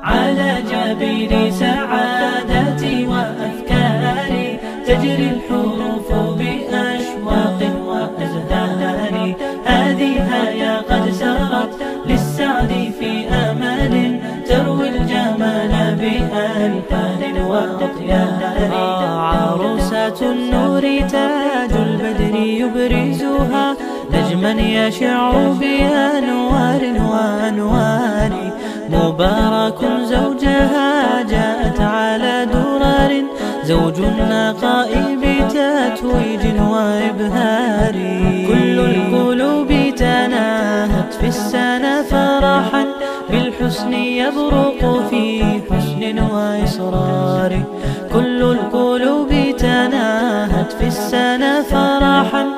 على جبين سعادتي وأفكاري تجري الحروف بأشواق وأزهار. هذه هيا قد سرت للسعد في أمل تروي الجمال بألحان وأطيار. عروسة النور تاج البدر يبرزها نجما يشع بأنوار وأنوار. مبارك زوجها جاءت على درر زوج النقاء بتتويج وإبهار. كل القلوب تناهت في السنة فرحا بالحسن يبرق في حسن وإصرار. كل القلوب تناهت في السنة فرحا